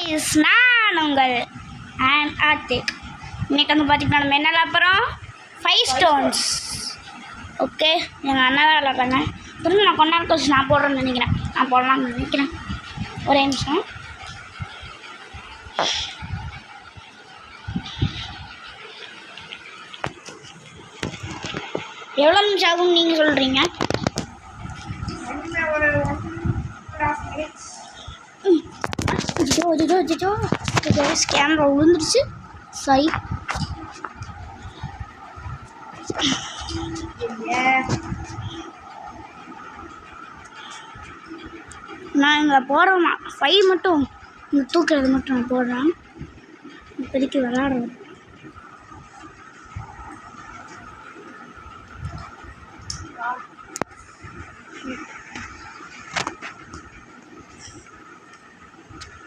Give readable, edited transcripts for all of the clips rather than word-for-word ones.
Guys, நான் உங்கள் and Hardik. இன்னைக்கு வந்து பார்த்திங்கன்னா நம்ம என்ன விளாட்றோம்? 5 ஸ்டோன்ஸ். ஓகே, எங்கள் அண்ணா தான் விளாட்றாங்க. திரும்ப நான் கொஞ்ச நேரம் கழிச்சு நான் போடுறேன்னு நினைக்கிறேன். நான் போடலாம்னு நினைக்கிறேன். ஒரே நிமிஷம். எவ்வளோ நிமிஷம் ஆகும் நீங்கள் சொல்கிறீங்க? கேமரா விழுந்துருச்சு. சரி, நான் இங்கே போடுறேன். 5 மட்டும் இங்கே தூக்குறது மட்டும் நான் போடுறேன். இப்போதைக்கு விளாடுறேன்.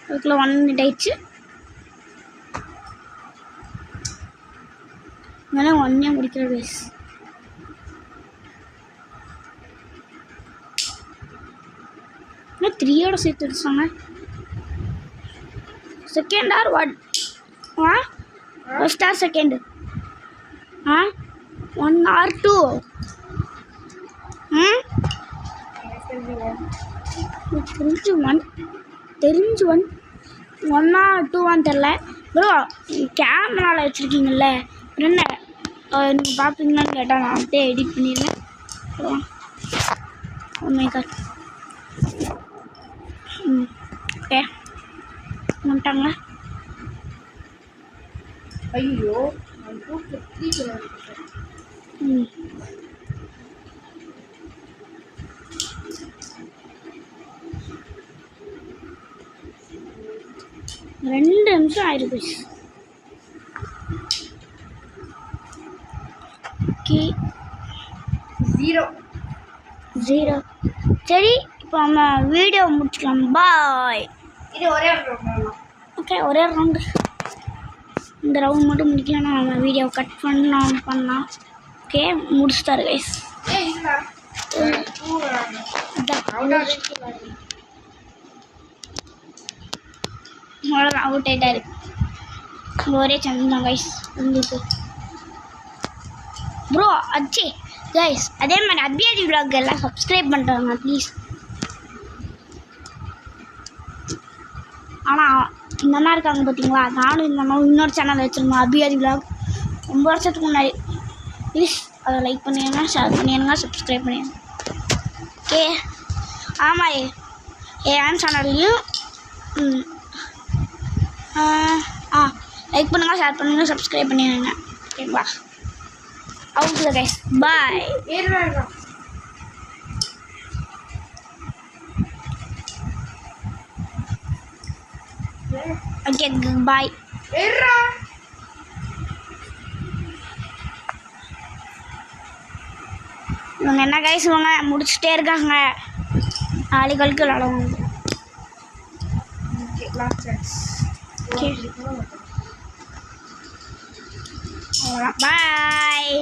அதுக்குள்ள 1 minute ஆயிடுச்சு. அதனால் 1 முடிக்கிற பேஸ். இன்னும் 3யோட சேர்த்து வச்சாங்க. Second or what? First or second? 1 or 2? தெரிஞ்சு 1 or 2 தெரில. ப்ரோ, கேமராவில் வச்சுருக்கீங்கல்ல, என்ன நீங்கள் பார்ப்பீங்களான்னு கேட்டால் நான் அப்படியே எடிட் பண்ணிடுவேன். My God. ஓகே, வந்துட்டாங்க. ஐயோ, ரெண்டு நிமிஷம் ஆயிருக்கு. ஓகே, 0. சரி, இப்போ நம்ம வீடியோ முடிச்சுக்கலாம். பாய். இது ஒரே ஒரு ரவுண்ட். ஓகே, ஒரே ரவுண்டு. இந்த ரவுண்ட் மட்டும் முடிக்கலன்னா நம்ம வீடியோ கட் பண்ணலாம். ஓகே, முடிச்சுட்டாரு கைஸ். அவ்வளோதான், அவுட் ஆகிட்டாரு. ஒரே சேனல் தான் கைஸ் உங்களுக்கு. ப்ரோ அச்சே கைஸ், அதே மாதிரி அபியாதி விலாக் எல்லாம் சப்ஸ்கிரைப் பண்ணுறாங்க ப்ளீஸ். ஆனால் இந்த அண்ணா இருக்காங்க பார்த்தீங்களா, நானும் இந்த அண்ணா இன்னொரு சேனல் வச்சுருந்தோம், அபியாதி விலாக். ரொம்ப வருஷத்துக்கு முன்னாடி. ப்ளீஸ் அதை லைக் பண்ணிடுங்க, ஷேர் பண்ணிடுங்க, சப்ஸ்கிரைப் பண்ணிடுங்க. ஓகே, ஆமாம், என் சேனல்லையும் லைக் பண்ணுங்கள், ஷேர் பண்ணுங்கள், சப்ஸ்கிரைப் பண்ணிடுங்க. ஓகேங்களா? அவுட் கைஸ், பாய். ஓகே, பாய். இவங்க என்ன கைஸ், இவங்க முடிச்சுட்டே இருக்காங்க. நாளைக்கு விளாடுவாங்க. ஓகே, பாய்.